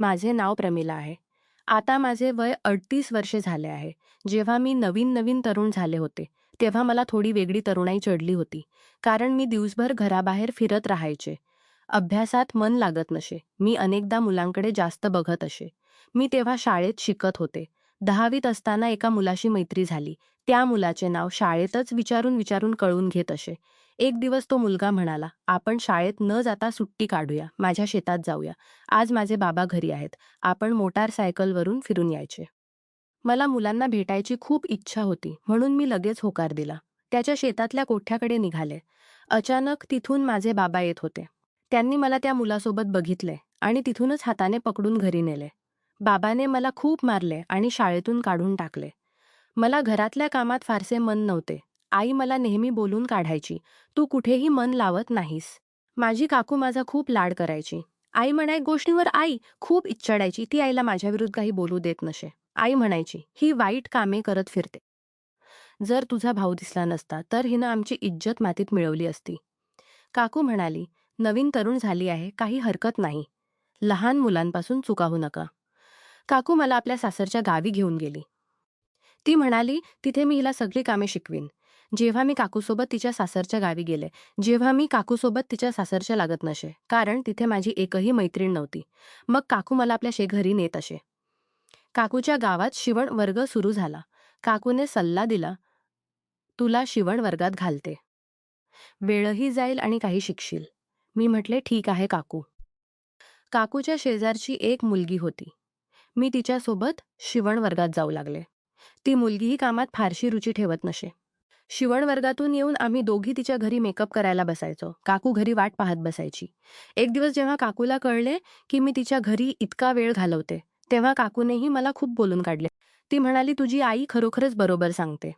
माझे नाव प्रमिला आहे. आता माझे वय 38 वर्षे झाले आहे. जेव्हा मी नवीन तरुण झाले होते, तेव्हा मला थोडी वेगळी तरुणाई चढली होती. कारण मी दिवसभर घराबाहेर फिरत राहायचे. अभ्यासात मन लागत नसे. मी अनेकदा मुलांकडे जास्त बघत असे. मी तेव्हा शाळेत शिकत होते. 10वीत असताना एका मुलाशी मैत्री झाली. त्या मुलाचे नाव शाळेतच विचारून कळून घेत असे. एक दिवस तो मुलगा म्हणाला, "आपण शाळेत न जाता सुट्टी काढूया, माझ्या शेतात जाऊया. आज माझे बाबा घरी आहेत. आपण मोटारसायकलवरून फिरून यायचे." मला मुलांना भेटायची खूप इच्छा होती, म्हणून मी लगेच होकार दिला. त्याच्या शेतातल्या कोठ्याकडे निघाले. अचानक तिथून माझे बाबा येत होते. त्यांनी मला त्या मुलासोबत बघितले आणि तिथूनच हाताने पकडून घरी नेले. बाबाने मला खूप मारले आणि शाळेतून काढून टाकले. मला घरातल्या कामात फारसे मन नव्हते. आई मला नेहमी बोलून काढायची, "तू कुठेही मन लावत नाहीस." माझी काकू माझा खूप लाड करायची. आई म्हणाय गोष्टींवर आई खूप चिडायची. ती आईला माझ्याविरुद्ध काही बोलू देत नसे. आई म्हणायची, "ही वाईट कामे करत फिरते. जर तुझा भाऊ दिसला नसता तर हिनं आमची इज्जत मातीत मिळवली असती." काकू म्हणाली, "नवीन तरुण झाली आहे, काही हरकत नाही. लहान मुलांपासून चुकावू नका." काकू मला आपल्या सासरच्या गावी घेऊन गेली. ती म्हणाली, "तिथे मी हिला सगळी कामे शिकवीन." जेव्हा मी काकूसोबत तिच्या सासरच्या लागत नसे, कारण तिथे माझी एकही मैत्रीण नव्हती. मग काकू मला आपल्या घरी नेत असे. काकूच्या गावात शिवण वर्ग सुरू झाला. काकूने सल्ला दिला, "तुला शिवण वर्गात घालते. वेळही जाईल आणि काही शिकशील." मी म्हटले, "ठीक आहे काकू." काकूच्या शेजारची एक मुलगी होती. मी तिच्यासोबत शिवण वर्गात जाऊ लागले. ती मुलगीही कामात फारशी रुची ठेवत नसे. शिवण वर्गातून येऊन आम्ही दोघी तिच्या घरी मेकअप करायला बसायचो. काकू घरी वाट पाहत बसायची. एक दिवस जेव्हा काकूला कळले की मी तिच्या घरी इतका वेळ घालवते, तेव्हा काकूनेही मला खूप बोलून काढले. ती म्हणाली, "तुझी आई खरोखरच बरोबर सांगते.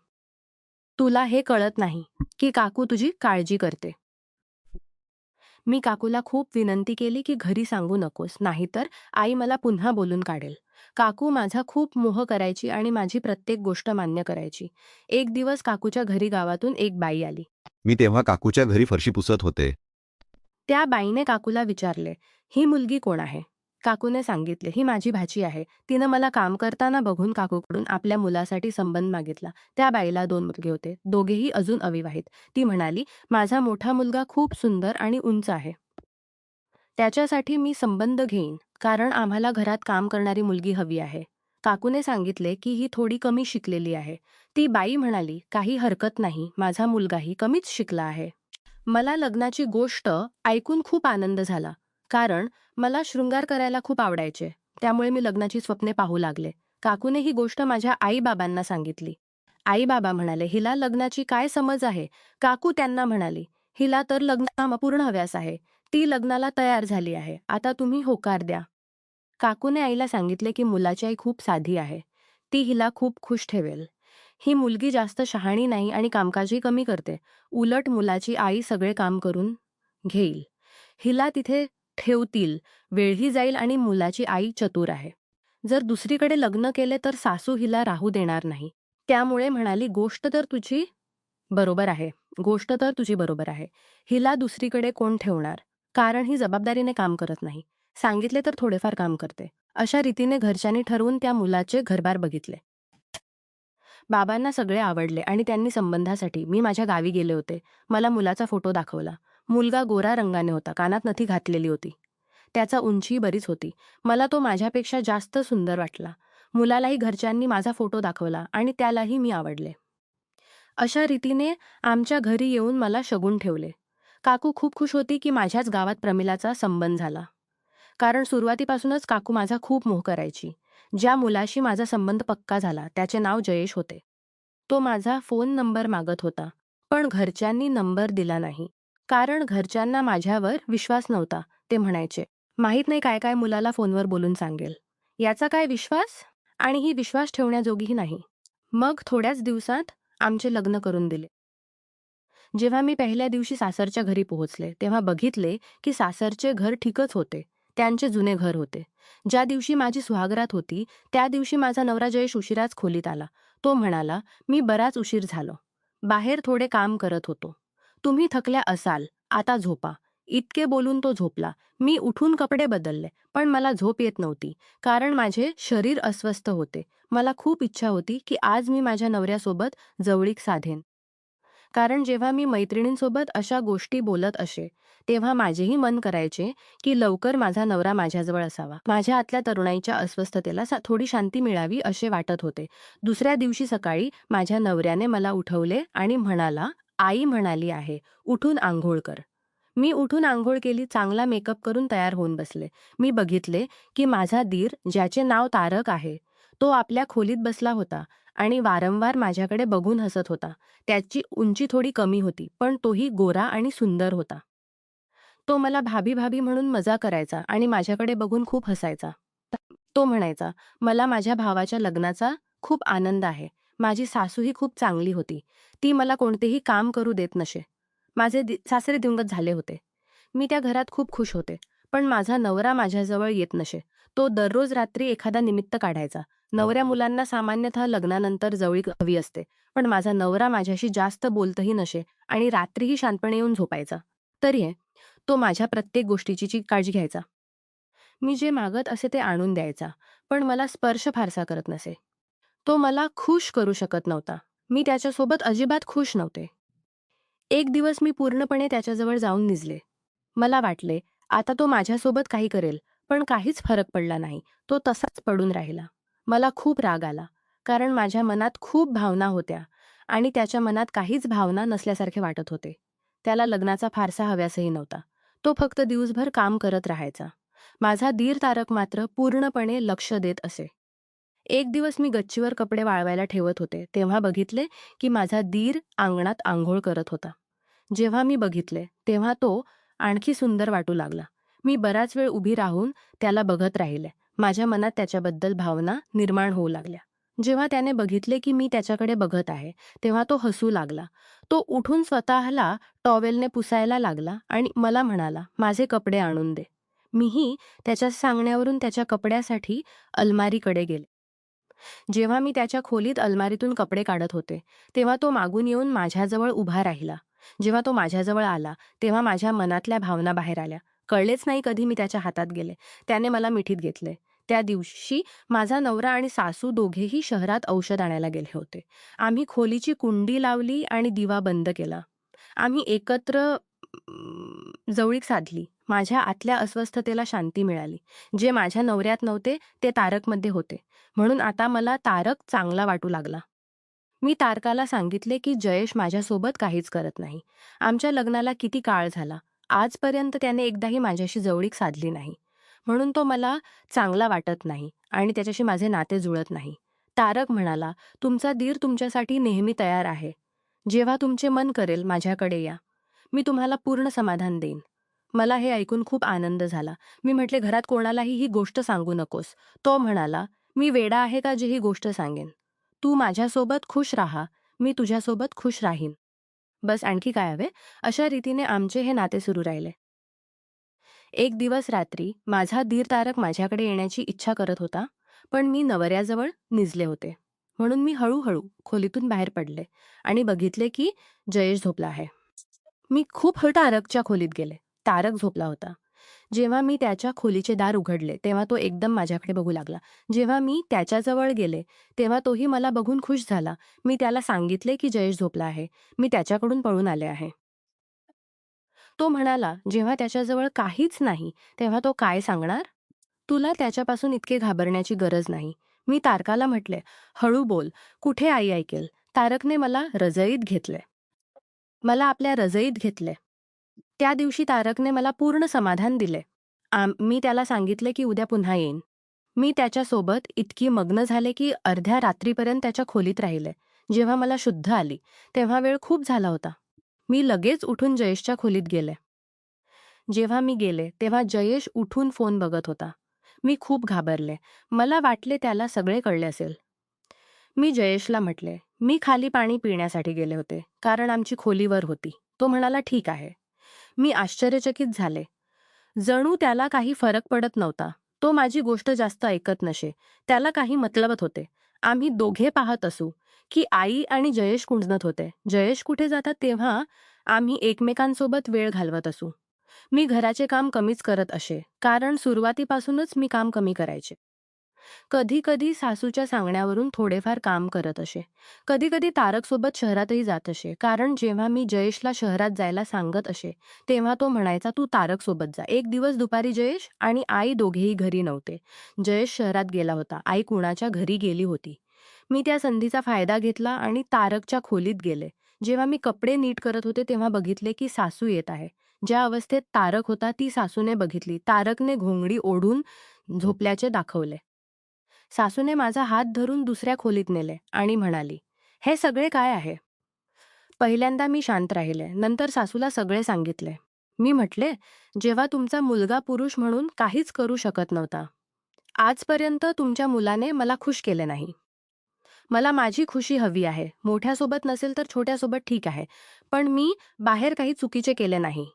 तुला हे कळत नाही की काकू तुझी काळजी करते." मी काकूला खूप विनंती केली की घरी सांगू नकोस, नाहीतर आई मला पुन्हा बोलून काढेल. काकू माझा खूप मोह करायची आणि माझी प्रत्येक गोष्ट मान्य करायची. एक दिवस काकूच्या घरी गावातून एक बाई आली. मी तेव्हा काकूच्या घरी फरशी पुसत होते. त्या बाईने काकूला विचारले, "ही मुलगी कोण आहे?" काकूने सांगितले, "ही माझी भाची आहे." तिनं मला काम करताना बघून काकूकडून आपल्या मुलासाठी संबंध मागितला. त्या बाईला 2 मुलगे होते, दोघेही अजून अविवाहित. ती म्हणाली, "माझा मोठा मुलगा खूप सुंदर आणि उंच आहे. त्याच्यासाठी मी संबंध घेईन, कारण आम्हाला घरात काम करणारी मुलगी हवी आहे." काकूने सांगितले की ही थोडी कमी शिकलेली आहे. ती बाई म्हणाली, "काही हरकत नाही, माझा मुलगाही कमीच शिकला आहे." मला लग्नाची गोष्ट ऐकून खूप आनंद झाला, कारण मला शृंगार करायला खूप आवडायचे. त्यामुळे मी लग्नाची स्वप्ने पाहू लागले. काकूने ही गोष्ट माझ्या आई-बाबांना सांगितली. आई-बाबा म्हणाले, "हिला लग्नाची काय समज आहे?" काकू त्यांना म्हणाली, "हिला तर लग्न पूर्ण हव्यास आहे. ती लग्नाला तयार झाली आहे. आता तुम्ही होकार द्या." काकूने आईला सांगितले की मुलाची आई खूप साधी आहे. ती हिला खूप खुश ठेवेल. ही मुलगी जास्त शहाणी नाही आणि कामकाजही कमी करते. उलट मुलाची आई सगळे काम करून घेईल. हिला तिथे ठेवतील, वेळही जाईल आणि मुलाची आई चतुर आहे. जर दुसरीकडे लग्न केले तर सासू हिला राहू देणार नाही. त्यामुळे म्हणाली, गोष्ट तर तुझी बरोबर आहे. हिला दुसरीकडे कोण ठेवणार? कारण ही जबाबदारीने काम करत नाही. सांगितले तर थोडेफार काम करते." अशा रीतीने घरच्यांनी ठरवून त्या मुलाचे घरबार बघितले. बाबांना सगळे आवडले आणि त्यांनी संबंधासाठी मी माझ्या गावी गेले होते. मला मुलाचा फोटो दाखवला. मुलगा गोरा रंगाने होता, कानात नथी घातलेली होती. त्याचा उंची बरीच होती. मला तो माझ्यापेक्षा जास्त सुंदर वाटला. मुलालाही घरच्यांनी माझा फोटो दाखवला आणि त्यालाही मी आवडले. अशा रीतीने आमच्या घरी येऊन मला शगुन ठेवले. काकू खूप खुश होती की माझ्याच गावात प्रमिलाचा संबंध झाला. कारण सुरुवातीपासूनच काकू माझा खूप मोह करायची. ज्या मुलाशी माझा संबंध पक्का झाला त्याचे नाव जयेश होते. तो माझा फोन नंबर मागत होता, पण घरच्यांनी नंबर दिला नाही. कारण घरच्यांना माझ्यावर विश्वास नव्हता. ते म्हणायचे, "माहीत नाही काय काय मुलाला फोनवर बोलून सांगेल. याचा काय विश्वास? आणि ही विश्वास ठेवण्याजोगीही नाही." मग थोड्याच दिवसात आमचे लग्न करून दिले. जेव्हा मी पहिल्या दिवशी सासरच्या घरी पोहोचले, तेव्हा बघितले की सासरचे घर ठीकच होते. त्यांचे जुने घर होते. ज्या दिवशी माझी सुहागरात होती, त्या दिवशी माझा नवरा जयेश उशिराच खोलीत आला. तो म्हणाला, "मी बराच उशीर झालो. बाहेर थोडे काम करत होतो. तुम्ही थकल्या असाल, आता झोपा." इतके बोलून तो झोपला. मी उठून कपडे बदलले, पण मला झोप येत नव्हती, कारण माझे शरीर अस्वस्थ होते. मला खूप इच्छा होती, की आज मी माझ्या नवऱ्यासोबत जवळीक साधेन. कारण जेव्हा मी मैत्रिणींसोबत अशा गोष्टी बोलत असे, तेव्हा माझेही मन करायचे, की लवकर माझा नवरा माझ्याजवळ असावा. माझ्या आतल्या तरुणाईच्या अस्वस्थतेला थोडी शांती मिळावी असे वाटत होते. दुसऱ्या दिवशी सकाळी माझ्या नवऱ्याने मला उठवले आणि म्हणाला, "आई म्हणाली आहे, उठून अंघोळ कर." मी उठून अंघोळ केली, चांगला मेकअप करून तयार होऊन बसले. मी बघितले, की माझा दीर, ज्याचे नाव तारक आहे, तो आपल्या खोलीत बसला होता आणि वारंवार माझ्याकडे बघून हसत होता. त्याची उंची थोडी कमी होती, पण तोही गोरा आणि सुंदर होता. तो मला भाभी-भाभी म्हणून मजा करायचा आणि माझ्याकडे बघून खूप हसायचा. तो म्हणायचा, "मला माझ्या भावाच्या लग्नाचा खूप आनंद आहे. माझी सासूही खूप चांगली होती. ती मला कोणतेही काम करू देत नसे." माझे सासरे दिवंगत झाले होते. मी त्या घरात खूप खुश होते. पण माझा नवरा माझ्याजवळ येत नसे. तो दररोज रात्री एखादा निमित्त काढायचा. नवऱ्या मुलांना सामान्यतः लग्नानंतर जवळीक हवी असते. पण माझा नवरा माझ्याशी जास्त बोलतही नसे आणि रात्रीही शांतपणे येऊन झोपायचा. तरी तो माझ्या प्रत्येक गोष्टीची काळजी घ्यायचा. मी जे मागत असे ते आणून द्यायचा, पण मला स्पर्श फारसा करत नसे. तो मला खुश करू शकत नव्हता. मी त्याच्यासोबत अजिबात खुश नव्हते. एक दिवस मी पूर्णपणे त्याच्याजवळ जाऊन निजले. मला वाटले, आता तो माझ्यासोबत काही करेल, पण काहीच फरक पडला नाही. तो तसाच पडून राहिला. मला खूप राग आला, कारण माझ्या मनात खूप भावना होत्या आणि त्याच्या मनात काहीच भावना नसल्यासारखे वाटत होते. त्याला लग्नाचा फारसा हव्यासही नव्हता. तो फक्त दिवसभर काम करत राहायचा. माझा दीर तारक मात्र पूर्णपणे लक्ष देत असे. एक दिवस मी गच्चीवर कपडे वाळवायला ठेवत होते, तेव्हा बघितले, की माझा दीर अंगणात अंघोळ करत होता. जेव्हा मी बघितले, तेव्हा तो आणखी सुंदर वाटू लागला. मी बराच वेळ उभी राहून त्याला बघत राहिले. माझ्या मनात त्याच्याबद्दल भावना निर्माण होऊ लागल्या. जेव्हा त्याने बघितले, की मी त्याच्याकडे बघत आहे, तेव्हा तो हसू लागला. तो उठून स्वतःला टॉवेलने पुसायला लागला आणि मला म्हणाला, "माझे कपडे आणून दे." मीही त्याच्या सांगण्यावरून त्याच्या कपड्यासाठी अलमारीकडे गेले. जेव्हा मी त्याच्या खोलीत अलमारीतून कपडे काढत होते, तेव्हा तो मागून येऊन माझ्याजवळ उभा राहिला. जेव्हा तो माझ्याजवळ आला, तेव्हा माझ्या मनातल्या भावना बाहेर आल्या. कळलेच नाही कधी मी त्याच्या हातात गेले. त्याने मला मिठीत घेतले. त्या दिवशी माझा नवरा आणि सासू दोघेही शहरात औषध आणायला गेले होते. आम्ही खोलीची कुंडी लावली आणि दिवा बंद केला. आम्ही एकत्र जवळीक साधली. माझ्या आतल्या अस्वस्थतेला शांती मिळाली. जे माझ्या नवऱ्यात नव्हते, ते तारकमध्ये होते. म्हणून आता मला तारक चांगला वाटू लागला. मी तारकाला सांगितले, की जयेश माझ्यासोबत काहीच करत नाही. आमच्या लग्नाला किती काळ झाला. आजपर्यंत त्याने एकदाही माझ्याशी जवळीक साधली नाही. म्हणून तो मला चांगला वाटत नाही आणि त्याच्याशी माझे नाते जुळत नाही. तारक म्हणाला, "तुमचा दीर तुमच्यासाठी नेहमी तयार आहे. जेव्हा तुमचे मन करेल माझ्याकडे या. मी तुम्हाला पूर्ण समाधान देईन." मला हे ऐकून खूप आनंद झाला. मी म्हटले, "घरात कोणालाही ही गोष्ट सांगू नकोस." तो म्हणाला, "मी वेडा आहे का जे ही गोष्ट सांगेन? तू माझ्यासोबत खुश राहा, मी तुझ्यासोबत खुश राहीन. बस आणखी काय हवे?" अशा रीतीने आमचे हे नाते सुरू राहिले. एक दिवस रात्री माझा दीर तारक माझ्याकडे येण्याची इच्छा करत होता, पण मी नवऱ्याजवळ निजले होते. म्हणून मी हळूहळू खोलीतून बाहेर पडले आणि बघितले की जयेश झोपला आहे. मी खूप तारकच्या खोलीत गेले. तारक झोपला होता. जेव्हा मी त्याच्या खोलीचे दार उघडले, तेव्हा तो एकदम माझ्याकडे बघू लागला. जेव्हा मी त्याच्याजवळ गेले, तेव्हा तोही मला बघून खुश झाला. मी त्याला सांगितले की जयेश झोपला आहे. मी त्याच्याकडून पळून आले आहे. तो म्हणाला, "जेव्हा त्याच्याजवळ काहीच नाही, तेव्हा तो काय सांगणार? तुला त्याच्यापासून इतके घाबरण्याची गरज नाही." मी तारकाला म्हटले, "हळू बोल, कुठे आई ऐकेल?" तारकने मला रजईत घेतले. मला आपल्या रजईत घेतले. त्या दिवशी तारकने मला पूर्ण समाधान दिले. मी त्याला सांगितले की उद्या पुन्हा येईन. मी त्याच्यासोबत इतकी मग्न झाले की अर्ध्या रात्रीपर्यंत त्याच्या खोलीत राहिले. जेव्हा मला शुद्ध आली, तेव्हा वेळ खूप झाला होता. मी लगेच उठून जयेशच्या खोलीत गेले. जेव्हा मी गेले, तेव्हा जयेश उठून फोन बघत होता. मी खूप घाबरले. मला वाटले त्याला सगळे कळले असेल. मी जयेशला म्हटले, "मी खाली पाणी पिण्यासाठी गेले होते, कारण आमची खोली वर होती." तो म्हणाला, "ठीक आहे." मी आश्चर्यचकित झाले. जणू त्याला काही फरक पडत नव्हता. तो माझी गोष्ट जास्त ऐकत नसे. त्याला काही मतलबत होते. आम्ही दोघे पाहत असू, की आई आणि जयेश कुंजत होते. जयेश कुठे जातात तेव्हा आम्ही एकमेकांसोबत वेळ घालवत असू. मी घराचे काम कमीच करत असे, कारण सुरुवातीपासूनच मी काम कमी करायचे. कधी-कधी सासूच्या सांगण्यावरून थोडेफार काम करत असे. कधी-कधी तारकसोबत शहरातही जात असे, कारण जेव्हा मी जयेशला शहरात जायला सांगत असे, तेव्हा तो म्हणायचा, "तू तारकसोबत जा." एक दिवस दुपारी जयेश आणि आई दोघेही घरी नव्हते. जयेश शहरात गेला होता. आई कुणाच्या घरी गेली होती. मी त्या संधीचा फायदा घेतला आणि तारकच्या खोलीत गेले. जेव्हा मी कपडे नीट करत होते, तेव्हा बघितले की सासू येत आहे. ज्या अवस्थेत तारक होता, ती सासूने बघितली. तारकने घोंगडी ओढून झोपल्याचे दाखवले. सासूने माझा हात धरून दुसऱ्या खोलीत नेले आणि म्हणाली, "हे सगळे काय आहे?" पहिल्यांदा मी शांत राहिले. नंतर सासूला सगळे सांगितले. मी म्हटले, "जेव्हा तुमचा मुलगा पुरुष म्हणून काहीच करू शकत नव्हता. आजपर्यंत तुमच्या मुलाने मला खुश केले नाही. मला माझी खुशी हवी आहे. मोठ्यासोबत नसेल तर छोट्यासोबत ठीक आहे. पण मी बाहेर काही चुकीचे केले नाही.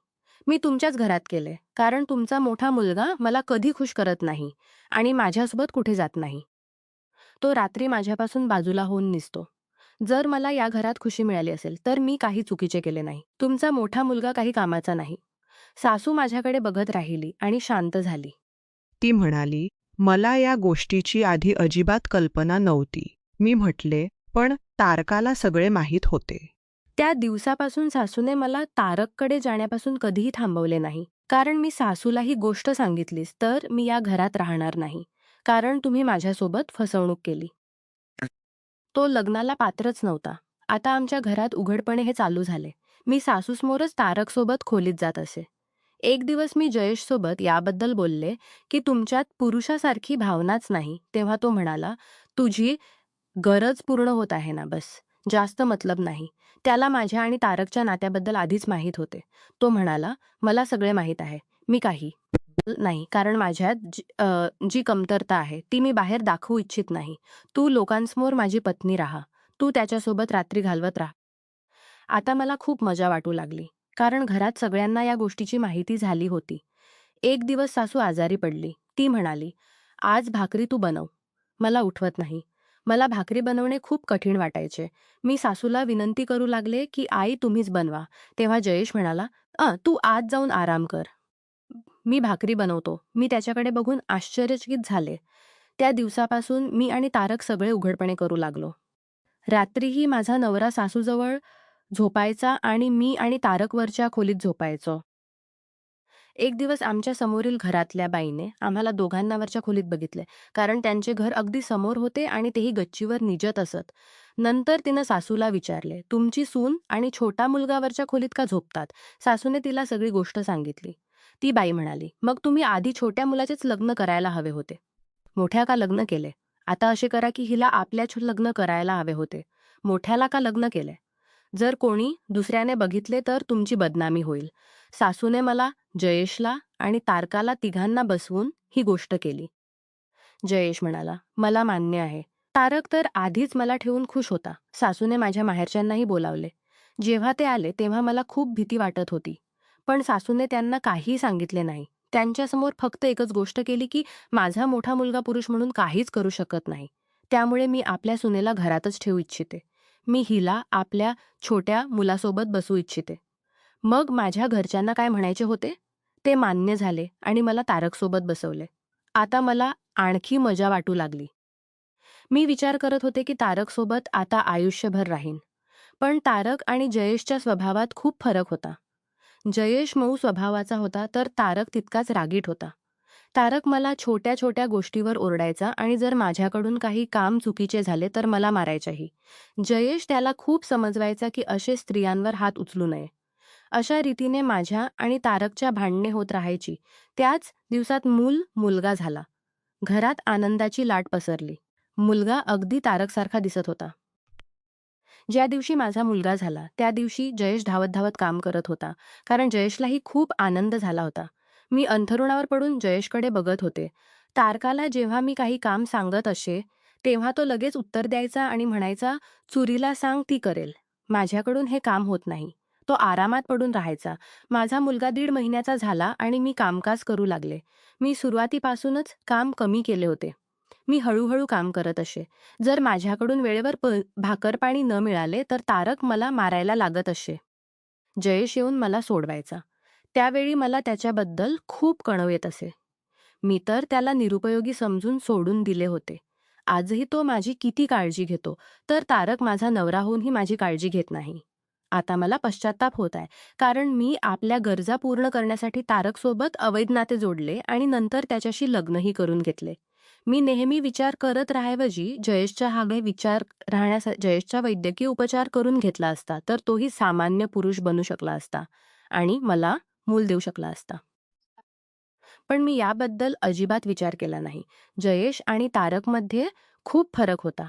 मी तुमच्याच घरात केले. कारण तुमचा मोठा मुलगा मला कधी खुश करत नाही आणि माझ्यासोबत कुठे जात नाही. तो रात्री माझ्यापासून बाजूला होऊन निसतो. जर मला या घरात खुशी मिळाली असेल, तर मी काही चुकीचे केले नाही. तुमचा मोठा मुलगा काही कामाचा नाही." सासू माझ्याकडे बघत राहिली आणि शांत झाली. ती म्हणाली, "मला या गोष्टीची आधी अजिबात कल्पना नव्हती." मी म्हटले, "पण तारकाला सगळे माहीत होते." त्या दिवसापासून सासूने मला तारककडे जाण्यापासून कधीही थांबवले नाही. कारण मी सासूला ही गोष्ट सांगितलीच, तर मी या घरात राहणार नाही. कारण तुम्ही माझ्यासोबत फसवणूक केली. तो लग्नाला पात्रच नव्हता. आता आमच्या घरात उघडपणे हे चालू झाले. मी सासूसमोरच तारकसोबत खोलीत जात असे. एक दिवस मी जयेशसोबत याबद्दल बोलले, की तुमच्यात पुरुषासारखी भावनाच नाही. तेव्हा तो म्हणाला, "तुझी गरज पूर्ण होत आहे ना बस. जास्त मतलब नाही." त्याला माझ्या आणि तारकच्या नात्याबद्दल आधीच माहीत होते. तो म्हणाला, "मला सगळे माहीत आहे. मी काही नाही, कारण माझ्यात जी कमतरता आहे ती मी बाहेर दाखवू इच्छित नाही. तू लोकांसमोर माझी पत्नी राहा. तू त्याच्यासोबत रात्री घालवत राहा." आता मला खूप मजा वाटू लागली. कारण घरात सगळ्यांना या गोष्टीची माहिती झाली होती. एक दिवस सासू आजारी पडली. ती म्हणाली, "आज भाकरी तू बनव." मला उठवत नाही. मला भाकरी बनवणे खूप कठीण वाटायचे. मी सासूला विनंती करू लागले, की "आई तुम्हीच बनवा." तेव्हा जयेश म्हणाला, तू आज जाऊन आराम कर. मी भाकरी बनवतो." मी त्याच्याकडे बघून आश्चर्यचकित झाले. त्या दिवसापासून मी आणि तारक सगळे उघडपणे करू लागलो. रात्रीही माझा नवरा सासूजवळ झोपायचा आणि मी आणि तारक वरच्या खोलीत झोपायचो. एक दिवस आमच्या समोरील घरातल्या बाईने आम्हाला दोघांना वरच्या खोलीत बघितले, कारण त्यांचे घर अगदी समोर होते आणि तेही गच्चीवर निजत असत. नंतर तिनं सासूला विचारले, "तुमची सून आणि छोटा मुलगा वरच्या खोलीत का झोपतात?" सासूने तिला सगळी गोष्ट सांगितली. ती बाई म्हणाली, "मग तुम्ही आधी छोट्या मुलाचेच लग्न करायला हवे होते. मोठ्या का लग्न केले? आता असे करा की हिला आपल्याच लग्न करायला हवे होते. मोठ्याला का लग्न केले? जर कोणी दुसऱ्याने बघितले तर तुमची बदनामी होईल." सासूने मला, जयेशला आणि तारकाला तिघांना बसवून ही गोष्ट केली. जयेश म्हणाला, "मला मान्य आहे." तारक तर आधीच मला ठेवून खुश होता. सासूने माझ्या माहेरच्यांनाही बोलावले. जेव्हा ते आले तेव्हा मला खूप भीती वाटत होती. पण सासूने त्यांना काहीही सांगितले नाही. त्यांच्यासमोर फक्त एकच गोष्ट केली की माझा मोठा मुलगा पुरुष म्हणून काहीच करू शकत नाही. त्यामुळे मी आपल्या सुनेला घरातच ठेवू इच्छिते. मी हिला आपल्या छोट्या मुलासोबत बसवू इच्छिते. मग माझ्या घरच्यांना काय म्हणायचे होते, ते मान्य झाले आणि मला तारकसोबत बसवले. आता मला आणखी मजा वाटू लागली. मी विचार करत होते की तारकसोबत आता आयुष्यभर राहीन. पण तारक आणि जयेशच्या स्वभावात खूप फरक होता. जयेश मऊ स्वभावाचा होता, तर तारक तितकाच रागीट होता. तारक मला छोट्या-छोट्या गोष्टीवर ओरडायचा आणि जर माझ्याकडून काही काम चुकीचे झाले तर मला मारायचाही. जयेश त्याला खूप समजवायचा की असे स्त्रियांवर हात उचलू नये. अशा रीतीने माझ्या आणि तारकच्या भांडणे होत राहायची. त्याच दिवसात मुलगा झाला. घरात आनंदाची लाट पसरली. मुलगा अगदी तारकसारखा दिसत होता. ज्या दिवशी माझा मुलगा झाला, त्या दिवशी जयेश धावत-धावत काम करत होता. कारण जयेशलाही खूप आनंद झाला होता. मी अंथरुणावर पडून जयेशकडे बघत होते. तारकाला जेव्हा मी काही काम सांगत असे, तेव्हा तो लगेच उत्तर द्यायचा आणि म्हणायचा, "चुरीला सांग ती करेल. माझ्याकडून हे काम होत नाही." तो आरामात पडून राहायचा. माझा मुलगा 1.5 महिन्याचा झाला आणि मी कामकाज करू लागले. मी सुरुवातीपासूनच काम कमी केले होते. मी हळूहळू काम करत असे. जर माझ्याकडून वेळेवर भाकर-पाणी न मिळाले तर तारक मला मारायला लागत असे. जयेश येऊन मला सोडवायचा. त्यावेळी मला त्याच्याबद्दल खूप कणव येत असे. मी तर त्याला निरुपयोगी समजून सोडून दिले होते. आजही तो माझी किती काळजी घेतो, तर तारक माझा नवरा होऊनही माझी काळजी घेत नाही. आता मला पश्चात्ताप होत आहे, कारण मी आपल्या गरजा पूर्ण करण्यासाठी तारकसोबत अवैध नाते जोडले आणि नंतर त्याच्याशी लग्नही करून घेतले. मी नेहमी विचार करत राहायऐवजी जयेशच्या वैद्यकीय उपचार करून घेतला असता, तर तोही सामान्य पुरुष बनू शकला असता आणि मला मूल देऊ शकला असता. पण मी याबद्दल अजिबात विचार केला नाही. जयेश आणि तारकमध्ये खूप फरक होता.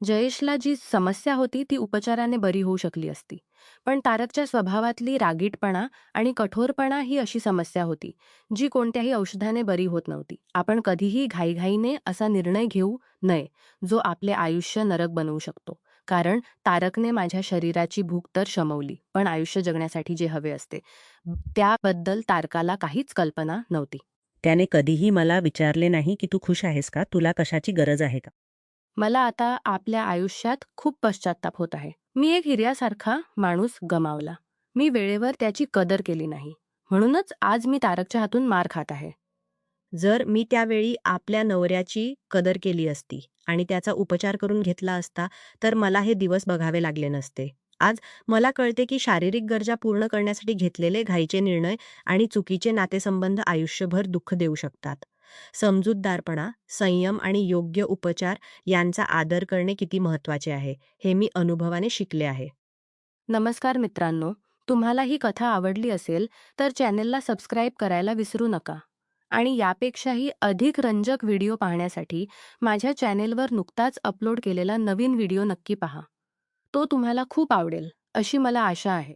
जयेशला जी समस्या होती ती उपचाराने बरी होऊ शकली असती. पण तारकच्या स्वभावातली रागीटपणा आणि कठोरपणा ही अशी समस्या होती, जी कोणत्याही औषधाने बरी होत नव्हती. आपण कधीही घाईघाईने असा निर्णय घेऊ नये, जो आपले आयुष्य नरक बनवू शकतो. कारण तारकने माझ्या शरीराची भूक तर शमवली, पण आयुष्य जगण्यासाठी जे हवे असते, त्याबद्दल तारकाला काहीच कल्पना नव्हती. त्याने कधीही मला विचारले नाही की तू खुश आहेस का? तुला कशाची गरज आहे का? मला आता आपल्या आयुष्यात खूप पश्चात्ताप होत आहे. मी एक हिऱ्यासारखा माणूस गमावला. मी वेळेवर त्याची कदर केली नाही. म्हणूनच आज मी तारकच्या हातून मार खात आहे. जर मी त्यावेळी आपल्या नवऱ्याची कदर केली असती आणि त्याचा उपचार करून घेतला असता, तर मला हे दिवस बघावे लागले नसते. आज मला कळते की शारीरिक गरजा पूर्ण करण्यासाठी घेतलेले घाईचे निर्णय आणि चुकीचे नातेसंबंध आयुष्यभर दुःख देऊ शकतात. समजूतदारपणा, संयम आणि योग्य उपचार यांचा आदर करणे किती महत्त्वाचे आहे, हे मी अनुभवाने शिकले आहे. नमस्कार मित्रांनो, तुम्हाला ही कथा आवडली असेल तर चॅनेलला सबस्क्राईब करायला विसरू नका. आणि यापेक्षाही अधिक रंजक व्हिडिओ पाहण्यासाठी माझ्या चॅनेलवर नुकताच अपलोड केलेला नवीन व्हिडिओ नक्की पहा. तो तुम्हाला खूप आवडेल, अशी मला आशा आहे.